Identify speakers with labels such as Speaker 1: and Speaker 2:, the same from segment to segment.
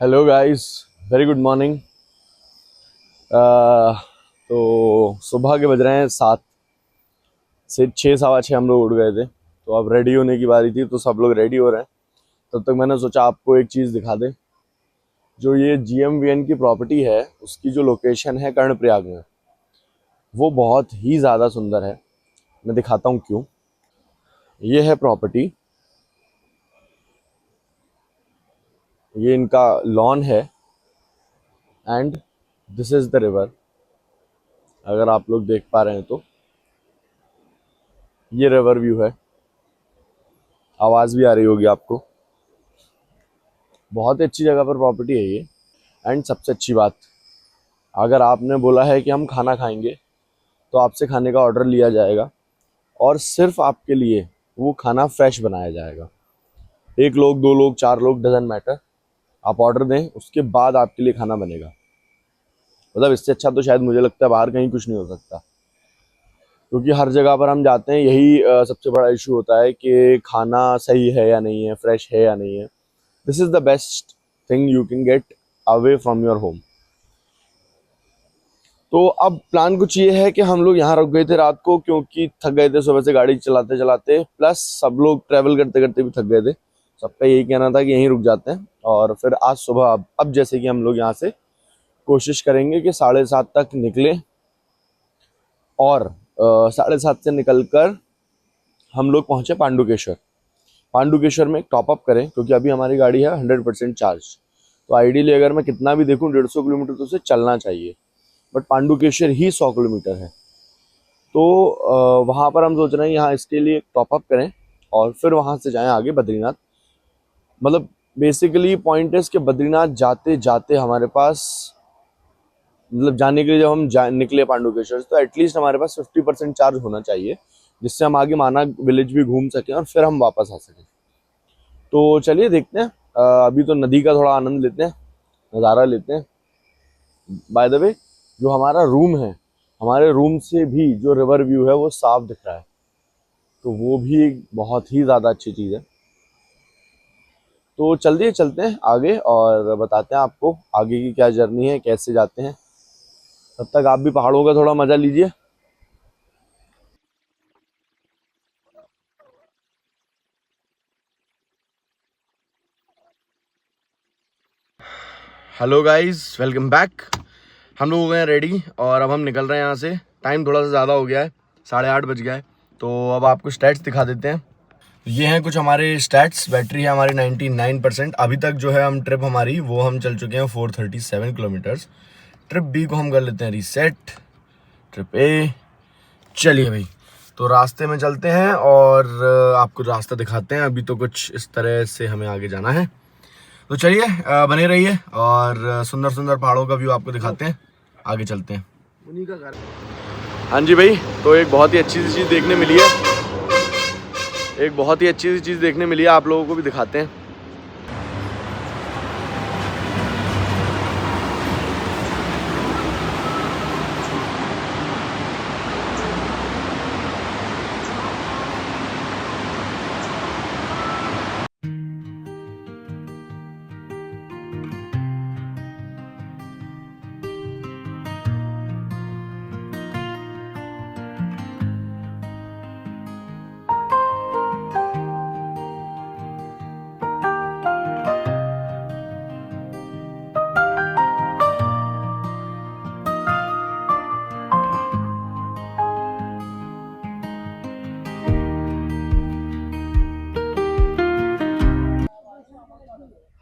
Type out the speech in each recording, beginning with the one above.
Speaker 1: Hello guys, very good morning. तो सुबह के बज रहे हैं 7 से 6, सवा 6 हम लोग उठ गए थे। तो अब रेडी होने की बारी थी, तो सब लोग रेडी हो रहे हैं। तब तक मैंने सोचा आपको एक चीज़ दिखा दें। जो ये GMVN की प्रॉपर्टी है, उसकी जो लोकेशन है कर्णप्रयाग में, वो बहुत ही ज़्यादा सुंदर है। मैं दिखाता हूँ क्यों। ये है प्रॉपर्टी, ये इनका लॉन है and this is the river. अगर आप लोग देख पा रहे हैं तो ये रिवर व्यू है। आवाज़ भी आ रही होगी आपको। बहुत ही अच्छी जगह पर प्रॉपर्टी है ये। एंड सबसे अच्छी बात, अगर आपने बोला है कि हम खाना खाएंगे, तो आपसे खाने का ऑर्डर लिया जाएगा और सिर्फ आपके लिए वो खाना फ्रेश बनाया जाएगा। एक लोग, दो लोग, चार लोग, डजंट मैटर। आप ऑर्डर दें, उसके बाद आपके लिए खाना बनेगा। मतलब इससे अच्छा तो शायद मुझे लगता है बाहर कहीं कुछ नहीं हो सकता। क्योंकि हर जगह पर हम जाते हैं, यही सबसे बड़ा इशू होता है कि खाना सही है या नहीं है, फ्रेश है या नहीं है। This is the best thing you can get away from your home. तो अब प्लान कुछ ये है कि हम लोग यहाँ रुक गए थे रात को, क्योंकि थक गए थे सुबह से गाड़ी चलाते चलाते, प्लस सब लोग ट्रैवल करते करते भी थक गए थे। सबका यही कहना था कि यहीं रुक जाते हैं। और फिर आज सुबह अब जैसे कि हम लोग यहाँ से कोशिश करेंगे कि 7:30 तक निकलें, और 7:30 से निकलकर हम लोग पहुँचे पांडुकेश्वर। पांडुकेश्वर में एक टॉपअप करें, क्योंकि अभी हमारी गाड़ी है 100% चार्ज। तो आइडियली अगर मैं कितना भी देखूँ, 150 किलोमीटर तो उसे चलना चाहिए। बट पांडुकेश्वर ही 100 किलोमीटर है। तो वहाँ पर हम सोच रहे हैं यहाँ इसके लिए टॉपअप करें और फिर वहाँ से जाएं आगे बद्रीनाथ। मतलब बेसिकली पॉइंट है कि बद्रीनाथ जाते जाते हमारे पास, मतलब जाने के लिए जब हम निकले पांडुकेश्वर, तो एटलीस्ट हमारे पास 50% चार्ज होना चाहिए, जिससे हम आगे माना विलेज भी घूम सकें और फिर हम वापस आ सकें। तो चलिए देखते हैं। अभी तो नदी का थोड़ा आनंद लेते हैं, नज़ारा लेते हैं। बाय द वे, जो हमारा रूम है, हमारे रूम से भी जो रिवर व्यू है वो साफ दिख रहा है। तो वो भी एक बहुत ही ज़्यादा अच्छी चीज़ है। तो चलिए चलते हैं आगे और बताते हैं आपको आगे की क्या जर्नी है, कैसे जाते हैं। तब तक आप भी पहाड़ों का थोड़ा मज़ा लीजिए। Hello guys, welcome back. हम लोग हो गए हैं रेडी और अब हम निकल रहे हैं यहाँ से। टाइम थोड़ा सा ज़्यादा हो गया है, 8:30 बज गया है। तो अब आपको स्टैट्स दिखा देते हैं। ये हैं कुछ हमारे स्टैट्स। बैटरी है हमारी 99%। अभी तक जो है हम ट्रिप हमारी वो हम चल चुके हैं 437 किलोमीटर्स। ट्रिप बी को हम कर लेते हैं रीसेट। ट्रिप ए, चलिए भाई। तो रास्ते में चलते हैं और आपको रास्ता दिखाते हैं। अभी तो कुछ इस तरह से हमें आगे जाना है। तो चलिए बने रहिए और सुंदर सुंदर पहाड़ों का व्यू आपको दिखाते हैं। आगे चलते हैं। उन्हीं का घर। हाँ जी भाई, तो एक बहुत ही अच्छी सी चीज़ देखने मिली है। एक बहुत ही अच्छी सी चीज़ देखने मिली है, आप लोगों को भी दिखाते हैं।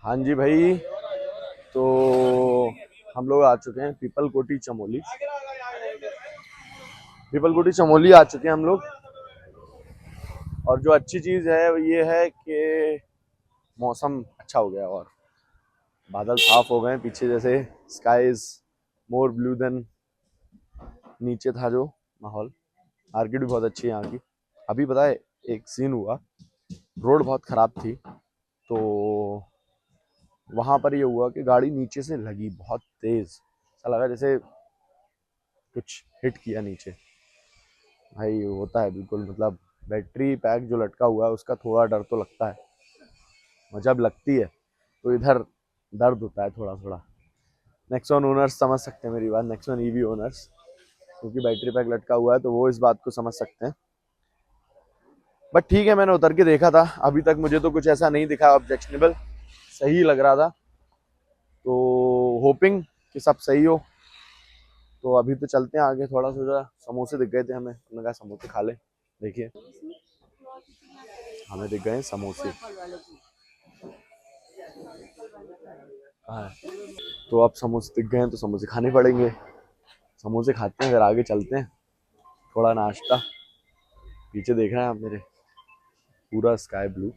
Speaker 1: हाँ जी भाई, तो हम लोग आ चुके हैं पीपल कोटी चमोली। पीपल कोटी चमोली आ चुके हैं हम लोग। और जो अच्छी चीज़ है वो ये है कि मौसम अच्छा हो गया और बादल साफ हो गए हैं पीछे। जैसे sky is more blue than नीचे था जो माहौल। मार्केट भी बहुत अच्छी है यहाँ की। अभी पता है एक सीन हुआ, रोड बहुत ख़राब थी, तो वहाँ पर ये हुआ कि गाड़ी नीचे से लगी बहुत तेज़। ऐसा लगा जैसे कुछ हिट किया नीचे। भाई होता है बिल्कुल, मतलब बैटरी पैक जो लटका हुआ है उसका थोड़ा डर तो लगता है, और जब लगती है तो इधर दर्द होता है थोड़ा थोड़ा। नेक्सॉन ओनर्स समझ सकते हैं मेरी बात, नेक्सॉन ईवी ओनर्स, क्योंकि बैटरी पैक लटका हुआ है तो वो इस बात को समझ सकते हैं। बट ठीक है, मैंने उतर के देखा था, अभी तक मुझे तो कुछ ऐसा नहीं दिखा ऑब्जेक्शनेबल, सही लग रहा था। तो होपिंग कि सब सही हो। तो अभी तो चलते हैं आगे, थोड़ा सा समोसे दिख गए थे हमें, हमने कहा समोसे खा ले। देखिए हमें दिख गए समोसे। हाँ, तो अब समोसे दिख गए हैं तो समोसे खाने पड़ेंगे। समोसे खाते हैं फिर आगे चलते हैं, थोड़ा नाश्ता। पीछे देख रहे हैं आप मेरे, पूरा स्काई ब्लू।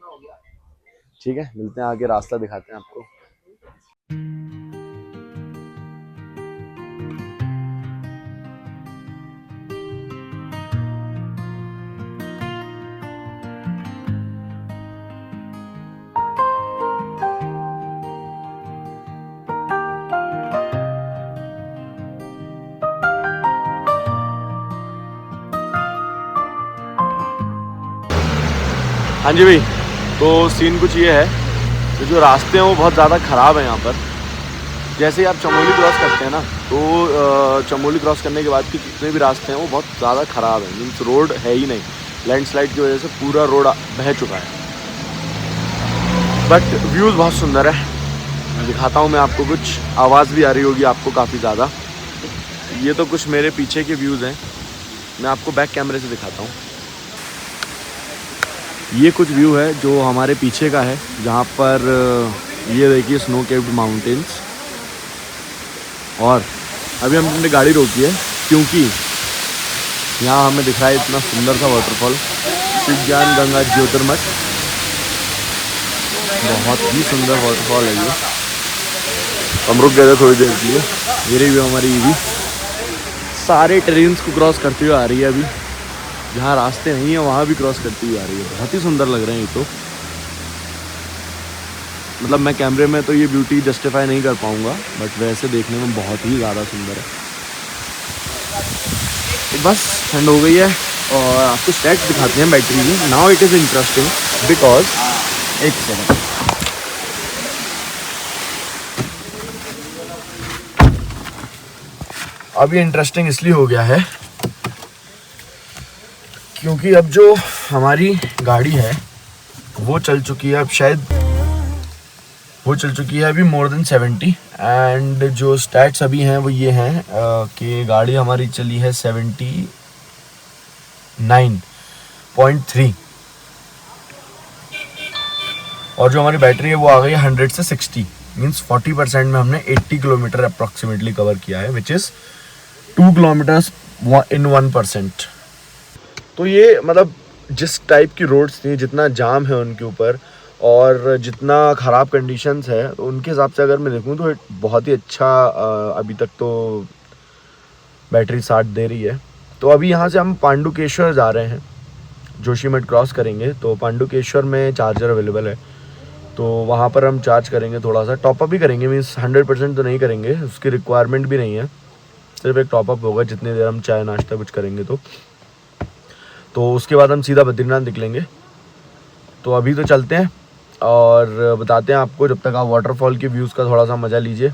Speaker 1: ठीक है, मिलते हैं आगे, रास्ता दिखाते हैं आपको। हाँ जी भाई, तो सीन कुछ ये है कि जो रास्ते हैं वो बहुत ज़्यादा ख़राब है यहाँ पर। जैसे ही आप चमोली क्रॉस करते हैं ना, तो चमोली क्रॉस करने के बाद के जितने भी रास्ते हैं वो बहुत ज़्यादा ख़राब है, मीन्स रोड है ही नहीं। लैंडस्लाइड की वजह से पूरा रोड बह चुका है। बट व्यूज़ बहुत सुंदर है, दिखाता हूँ मैं आपको कुछ। आवाज़ भी आ रही होगी आपको काफ़ी ज़्यादा। ये तो कुछ मेरे पीछे के व्यूज़ हैं, मैं आपको बैक कैमरे से दिखाता हूँ। ये कुछ व्यू है जो हमारे पीछे का है, जहाँ पर ये देखिए स्नो केव्ड माउंटेन्स। और अभी हमने गाड़ी रोकी है क्योंकि यहाँ हमें दिख रहा है इतना सुंदर सा वाटरफॉल, शिव ज्ञान गंगा ज्योतिर्मठ। बहुत ही सुंदर वाटरफॉल है ये। हम रुक गए थे थोड़ी देर के लिए। ये रही हमारी ईवी, सारे ट्रेन्स को क्रॉस करते हुए आ रही है। अभी जहाँ रास्ते नहीं है वहाँ भी क्रॉस करती हुई आ रही है। बहुत ही सुंदर लग रहे हैं ये तो, मतलब मैं कैमरे में तो ये ब्यूटी जस्टिफाई नहीं कर पाऊँगा, बट वैसे देखने में बहुत ही ज़्यादा सुंदर है। तो बस ठंड हो गई है और आपको स्टैट्स दिखाते हैं बैटरी की। Now it is interesting because, एक सेकंड, अब ये इंटरेस्टिंग इसलिए हो गया है क्योंकि अब जो हमारी गाड़ी है वो चल चुकी है, अब शायद वो चल चुकी है अभी मोर देन 70। एंड जो स्टैट्स अभी हैं वो ये हैं कि गाड़ी हमारी चली है 79.3 और जो हमारी बैटरी है वो आ गई है 100 से 60, मीन्स 40% में हमने 80 किलोमीटर अप्रॉक्सीमेटली कवर किया है, विच इज़ 2 किलोमीटर्स इन 1%। तो ये मतलब जिस टाइप की रोड्स थी, जितना जाम है उनके ऊपर और जितना ख़राब कंडीशंस है, तो उनके हिसाब से अगर मैं देखूँ तो बहुत ही अच्छा अभी तक तो बैटरी साथ दे रही है। तो अभी यहाँ से हम पांडुकेश्वर जा रहे हैं, जोशीमठ क्रॉस करेंगे तो पांडुकेश्वर में चार्जर अवेलेबल है, तो वहाँ पर हम चार्ज करेंगे, थोड़ा सा टॉपअप भी करेंगे। मीन्स 100% तो नहीं करेंगे, उसकी रिक्वायरमेंट भी नहीं है, सिर्फ एक टॉपअप होगा जितनी देर हम चाय नाश्ता कुछ करेंगे। तो उसके बाद हम सीधा बद्रीनाथ निकलेंगे। तो अभी तो चलते हैं और बताते हैं आपको, जब तक आप वाटरफॉल के व्यूज़ का थोड़ा सा मज़ा लीजिए।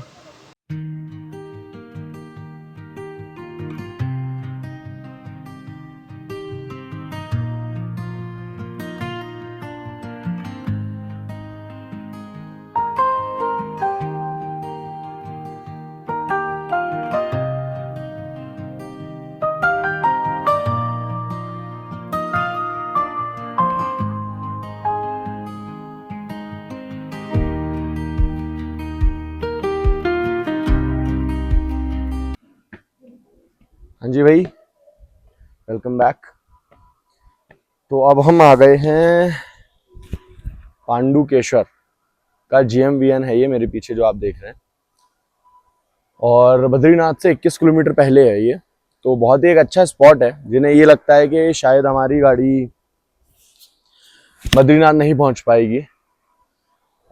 Speaker 1: हाँ जी भाई, वेलकम बैक। तो अब हम आ गए हैं पांडुकेश्वर का GMVN है ये मेरे पीछे जो आप देख रहे हैं, और बद्रीनाथ से 21 किलोमीटर पहले है ये। तो बहुत ही एक अच्छा स्पॉट है। जिन्हें ये लगता है कि शायद हमारी गाड़ी बद्रीनाथ नहीं पहुंच पाएगी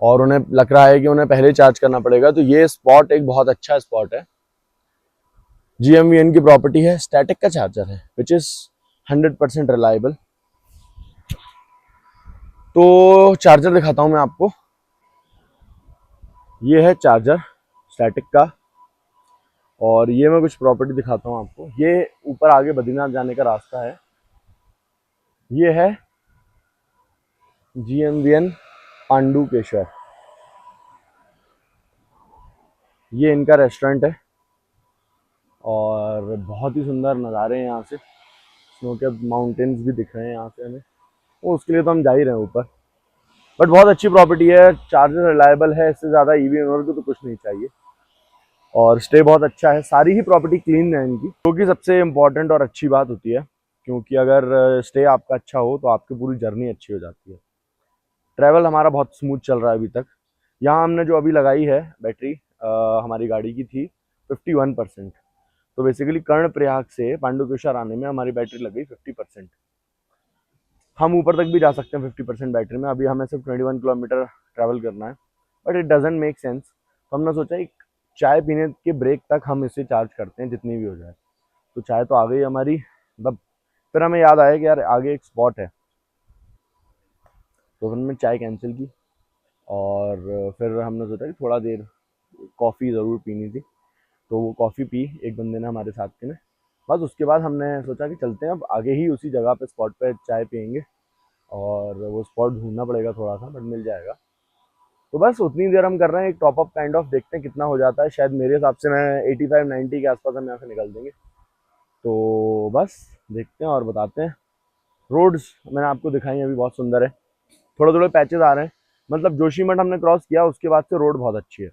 Speaker 1: और उन्हें लग रहा है कि उन्हें पहले चार्ज करना पड़ेगा, तो ये स्पॉट एक बहुत अच्छा स्पॉट है। GMVN की प्रॉपर्टी है, स्टैटिक का चार्जर है, विच इज 100% रिलायबल। तो चार्जर दिखाता हूं मैं आपको। ये है चार्जर स्टैटिक का। और ये मैं कुछ प्रॉपर्टी दिखाता हूँ आपको। ये ऊपर आगे बद्रीनाथ जाने का रास्ता है। ये है GMVN पांडुकेश्वर। ये इनका रेस्टोरेंट है और बहुत ही सुंदर नज़ारे हैं यहाँ से। स्नो के माउंटेन्स भी दिख रहे हैं यहाँ से हमें। वो उसके लिए तो हम जा ही रहे हैं ऊपर। बट बहुत अच्छी प्रॉपर्टी है, चार्जर रिलायबल है, इससे ज़्यादा ईवी ओनर को तो कुछ नहीं चाहिए। और स्टे बहुत अच्छा है, सारी ही प्रॉपर्टी क्लीन है इनकी, जो कि सबसे इम्पोर्टेंट और अच्छी बात होती है। क्योंकि अगर स्टे आपका अच्छा हो तो आपकी पूरी जर्नी अच्छी हो जाती है। ट्रैवल हमारा बहुत स्मूथ चल रहा है अभी तक। यहाँ हमने जो अभी लगाई है बैटरी, हमारी गाड़ी की थी 51%। तो बेसिकली कर्णप्रयाग से पांडुकेश्वर आने में हमारी बैटरी लग गई 50%। हम ऊपर तक भी जा सकते हैं 50% बैटरी में। अभी हमें सिर्फ 21 किलोमीटर ट्रैवल करना है, but it doesn't make sense. तो हमने सोचा एक चाय पीने के ब्रेक तक हम इसे चार्ज करते हैं, जितनी भी हो जाए। तो चाय तो आ गई हमारी, मतलब फिर हमें याद आया कि यार आगे एक स्पॉट है, तो फिर हमने चाय कैंसिल की। और फिर हमने सोचा कि थोड़ा देर कॉफ़ी ज़रूर पीनी थी, तो वो कॉफ़ी पी एक बंदे ने हमारे साथ के ने। बस उसके बाद हमने सोचा कि चलते हैं अब आगे ही उसी जगह पे स्पॉट पे चाय पियेंगे। और वो स्पॉट ढूंढना पड़ेगा थोड़ा सा, बट मिल जाएगा। तो बस उतनी देर हम कर रहे हैं, एक टॉप अप काइंड ऑफ, देखते हैं कितना हो जाता है। शायद मेरे हिसाब से मैं 85-90 के आसपास हम यहाँ से निकल देंगे। तो बस देखते हैं और बताते हैं। रोड्स मैंने आपको दिखाई अभी बहुत सुंदर है। थोड़े थोड़े पैचेस आ रहे हैं, मतलब जोशीमठ हमने क्रॉस किया उसके बाद से रोड बहुत अच्छी है।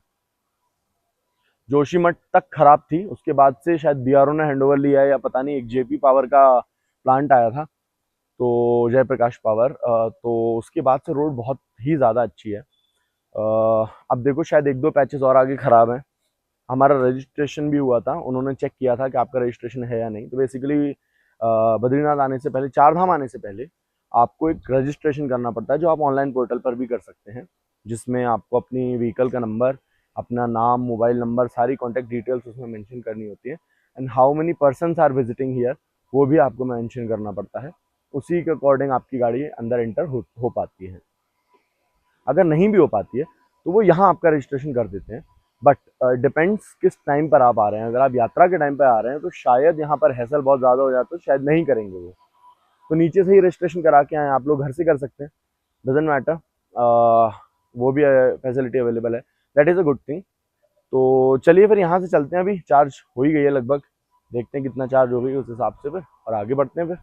Speaker 1: जोशीमठ तक खराब थी, उसके बाद से शायद BRO ने हैंड ओवर लिया है या पता नहीं, एक JP पावर का प्लांट आया था, तो जयप्रकाश पावर, तो उसके बाद से रोड बहुत ही ज़्यादा अच्छी है। अब देखो शायद एक दो पैचेस और आगे ख़राब हैं। हमारा रजिस्ट्रेशन भी हुआ था, उन्होंने चेक किया था कि आपका रजिस्ट्रेशन है या नहीं। तो बेसिकली बद्रीनाथ आने से पहले, चार धाम आने से पहले आपको एक रजिस्ट्रेशन करना पड़ता है, जो आप ऑनलाइन पोर्टल पर भी कर सकते हैं, जिसमें आपको अपनी व्हीकल का नंबर, अपना नाम, मोबाइल नंबर, सारी कॉन्टैक्ट डिटेल्स उसमें मेंशन करनी होती है। And how many persons are visiting here, वो भी आपको मेंशन करना पड़ता है। उसी के अकॉर्डिंग आपकी गाड़ी अंदर एंटर हो पाती है। अगर नहीं भी हो पाती है तो वो यहाँ आपका रजिस्ट्रेशन कर देते हैं। बट डिपेंड्स किस टाइम पर आप आ रहे हैं। अगर आप यात्रा के टाइम पर आ रहे हैं तो शायद यहाँ पर हैसल बहुत ज़्यादा हो जाता है, तो शायद नहीं करेंगे वो। तो नीचे से ही रजिस्ट्रेशन करा के आए, आप लोग घर से कर सकते हैं, डजेंट मैटर। वो भी फैसिलिटी अवेलेबल है, that is a good thing. तो चलिए फिर यहाँ से चलते हैं। अभी चार्ज हो ही गई है लगभग, देखते हैं कितना चार्ज हो गई उस हिसाब से फिर, और आगे बढ़ते हैं। फिर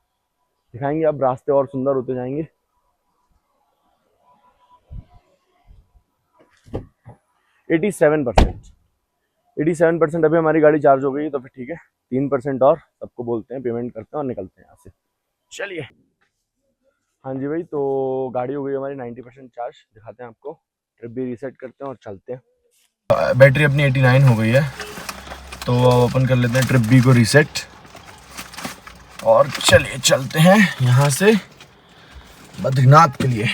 Speaker 1: दिखाएंगे, अब रास्ते और सुंदर होते जाएंगे। 87%, 87% अभी हमारी गाड़ी चार्ज हो गई, तो फिर ठीक है। 3% और सबको बोलते हैं, पेमेंट करते हैं और निकलते हैं यहाँ से। चलिए। हाँ जी भाई, तो गाड़ी हो गई हमारी 90% चार्ज। दिखाते हैं आपको, ट्रिप भी रीसेट करते हैं और चलते हैं। बैटरी अपनी 89 हो गई है, तो ओपन कर लेते हैं ट्रिप बी को रीसेट, और चलिए चलते हैं यहाँ से बद्रीनाथ के लिए।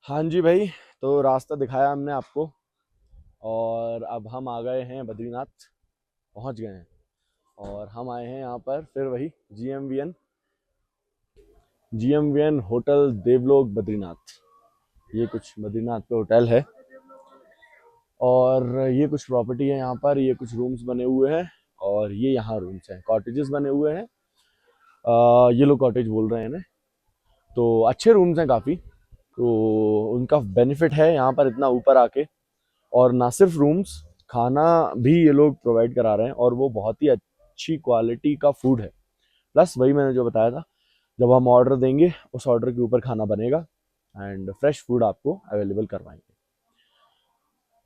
Speaker 1: हाँ जी भाई, तो रास्ता दिखाया हमने आपको, और अब हम आ गए हैं बद्रीनाथ, पहुंच गए हैं। और हम आए हैं यहाँ पर फिर वही GMVN होटल देवलोक बद्रीनाथ। ये कुछ बद्रीनाथ पे होटल है, और ये कुछ प्रॉपर्टी है यहाँ पर, ये कुछ रूम्स बने हुए हैं। और ये यहाँ रूम्स हैं, कॉटेजेस बने हुए हैं, ये लोग कॉटेज बोल रहे हैं ना, तो अच्छे रूम्स हैं काफ़ी। तो उनका बेनिफिट है यहाँ पर इतना ऊपर आके, और ना सिर्फ रूम्स, खाना भी ये लोग प्रोवाइड करा रहे हैं, और वो बहुत ही अच्छी क्वालिटी का फूड है। प्लस वही मैंने जो बताया था, जब हम ऑर्डर देंगे उस ऑर्डर के ऊपर खाना बनेगा एंड फ्रेश फूड आपको अवेलेबल करवाएंगे।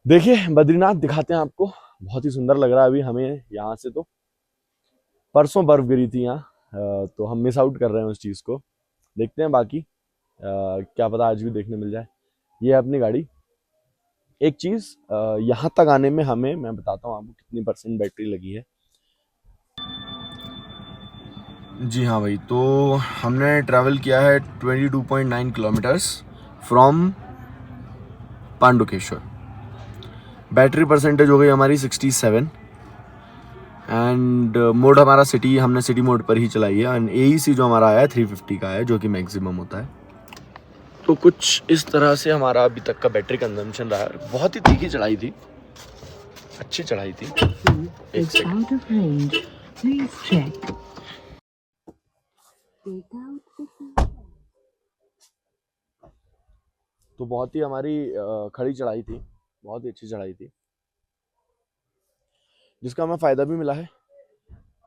Speaker 1: देखिए बद्रीनाथ दिखाते हैं आपको, बहुत ही सुंदर लग रहा है अभी हमें यहाँ से। तो परसों बर्फ गिरी थी यहाँ, तो हम मिस आउट कर रहे हैं उस चीज़ को। देखते हैं बाकी क्या पता आज भी देखने मिल जाए। ये है अपनी गाड़ी। एक चीज़, यहाँ तक आने में हमें, मैं बताता हूँ आपको कितनी % बैटरी लगी है। जी हाँ भाई, तो हमने ट्रैवल किया है 22.9 kilometres from Pandukeshwar. Battery percentage हो गई हमारी 67, एंड मोड हमारा सिटी, हमने सिटी मोड पर ही चलाई है। एंड AEC जो हमारा आया है 350 का है, जो कि मैक्सिमम होता है। तो कुछ इस तरह से हमारा अभी तक का बैटरी कंजम्पशन रहा है। बहुत ही तीखी चढ़ाई थी, अच्छी चढ़ाई थी। एक सेकंड, तो बहुत ही हमारी खड़ी चढ़ाई थी, बहुत ही अच्छी चढ़ाई थी, जिसका हमें फ़ायदा भी मिला है।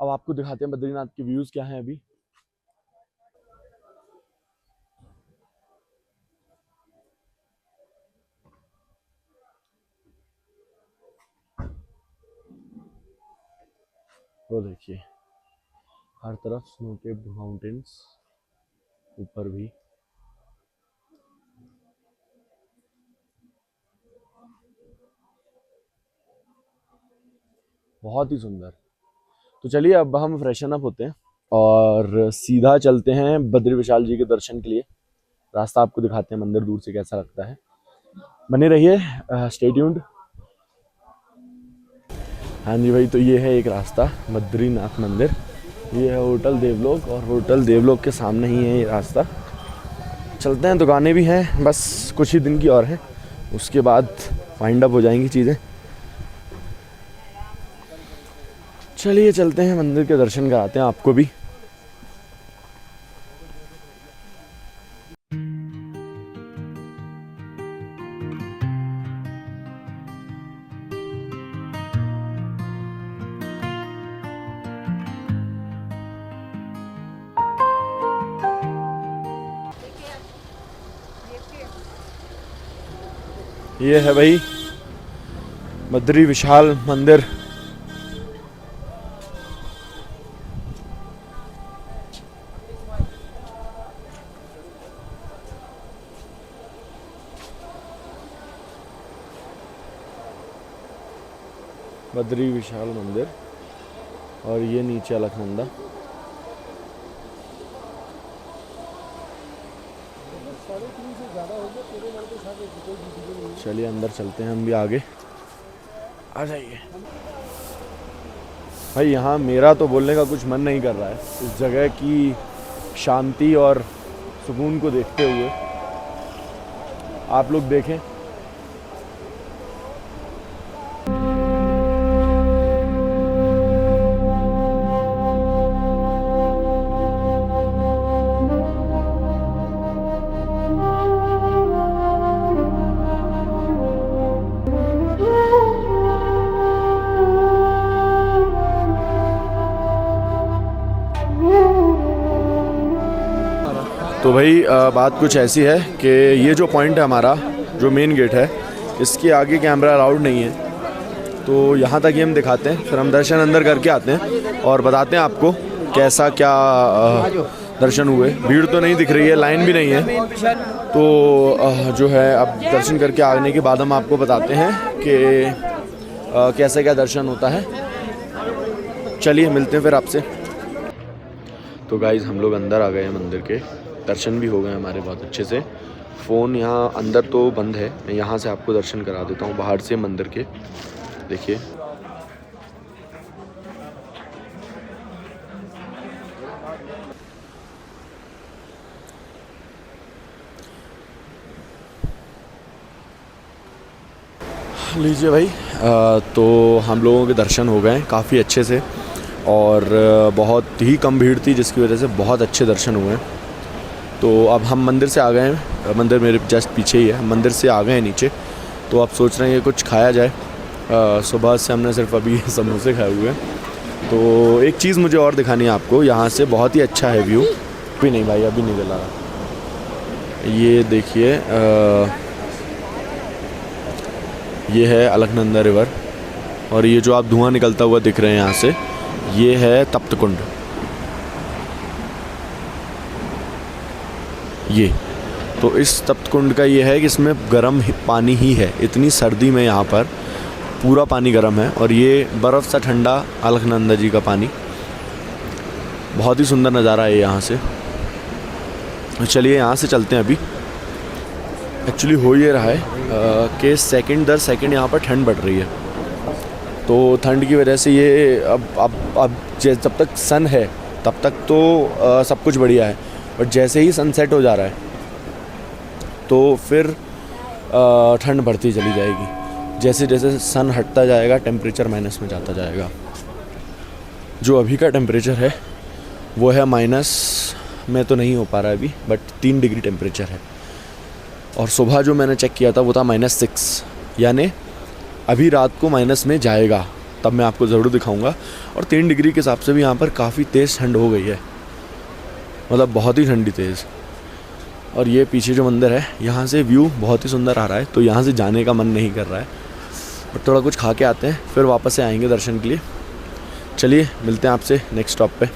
Speaker 1: अब आपको दिखाते हैं बद्रीनाथ के व्यूज़ क्या हैं अभी। तो देखिए हर तरफ स्नो केप्ड माउंटेन्स, ऊपर भी बहुत ही सुंदर। तो चलिए अब हम फ्रेशन अप होते हैं और सीधा चलते हैं बद्री विशाल जी के दर्शन के लिए। रास्ता आपको दिखाते हैं मंदिर दूर से कैसा लगता है। बने रहिए, स्टे ट्यून्ड। हाँ जी भाई, तो ये है एक रास्ता बद्रीनाथ मंदिर। ये है होटल देवलोक, और होटल देवलोक के सामने ही है ये रास्ता। चलते हैं, दुकानें भी हैं, बस कुछ ही दिन की और हैं, उसके बाद फाइंड अप हो जाएंगी चीज़ें। चलिए चलते हैं, मंदिर के दर्शन कराते हैं आपको भी। ये है भाई बद्री विशाल मंदिर। बद्री विशाल मंदिर, और ये नीचे अलकनंदा। चलिए अंदर चलते हैं हम भी आगे, आ जाइए भाई। यहाँ मेरा तो बोलने का कुछ मन नहीं कर रहा है, इस जगह की शांति और सुकून को देखते हुए। आप लोग देखें, तो भाई बात कुछ ऐसी है कि ये जो पॉइंट है हमारा, जो मेन गेट है, इसके आगे कैमरा अलाउड नहीं है। तो यहाँ तक ही हम दिखाते हैं, फिर हम दर्शन अंदर करके आते हैं और बताते हैं आपको कैसा क्या दर्शन हुए। भीड़ तो नहीं दिख रही है, लाइन भी नहीं है, तो जो है अब दर्शन करके आने के बाद हम आपको बताते हैं कि कैसे क्या दर्शन होता है। चलिए मिलते हैं फिर आपसे। तो गाइज़ हम लोग अंदर आ गए हैं मंदिर के, दर्शन भी हो गए हमारे बहुत अच्छे से। फ़ोन यहाँ अंदर तो बंद है, मैं यहाँ से आपको दर्शन करा देता हूँ बाहर से मंदिर के। देखिए लीजिए भाई, तो हम लोगों के दर्शन हो गए काफ़ी अच्छे से। और बहुत ही कम भीड़ थी, जिसकी वजह से बहुत अच्छे दर्शन हुए हैं। तो अब हम मंदिर से आ गए हैं, मंदिर मेरे जस्ट पीछे ही है, हम मंदिर से आ गए हैं नीचे। तो अब सोच रहे हैं कि कुछ खाया जाए। सुबह से हमने सिर्फ अभी समोसे खाए हुए हैं। तो एक चीज़ मुझे और दिखानी है आपको, यहाँ से बहुत ही अच्छा है व्यू। अभी नहीं भाई, अभी नहीं जला रहा। ये देखिए, ये है अलकनंदा रिवर, और ये जो आप धुआं निकलता हुआ दिख रहे हैं यहाँ से, ये है तप्त कुंड। ये तो इस तप्त कुंड का ये है कि इसमें गर्म पानी ही है। इतनी सर्दी में यहाँ पर पूरा पानी गर्म है, और ये बर्फ़ सा ठंडा अलकनंदा जी का पानी। बहुत ही सुंदर नज़ारा है यहाँ से। चलिए यहाँ से चलते हैं। अभी एक्चुअली हो ये रहा है कि सेकंड दर सेकंड यहाँ पर ठंड बढ़ रही है। तो ठंड की वजह से ये अब जब तक सन है तब तक तो सब कुछ बढ़िया है, बट जैसे ही सनसेट हो जा रहा है तो फिर ठंड बढ़ती चली जाएगी। जैसे जैसे सन हटता जाएगा टेम्परेचर माइनस में जाता जाएगा। जो अभी का टेम्परेचर है वो है माइनस में तो नहीं हो पा रहा है अभी, बट 3 डिग्री टेम्परेचर है। और सुबह जो मैंने चेक किया था वो था -6, यानी अभी रात को माइनस में जाएगा, तब मैं आपको ज़रूर दिखाऊंगा। और 3 डिग्री के हिसाब से भी यहाँ पर काफ़ी तेज़ ठंड हो गई है, मतलब बहुत ही ठंडी तेज़। और ये पीछे जो मंदिर है, यहाँ से व्यू बहुत ही सुंदर आ रहा है, तो यहाँ से जाने का मन नहीं कर रहा है, बट थोड़ा कुछ खा के आते हैं, फिर वापस से आएंगे दर्शन के लिए। चलिए मिलते हैं आपसे नेक्स्ट स्टॉप पे।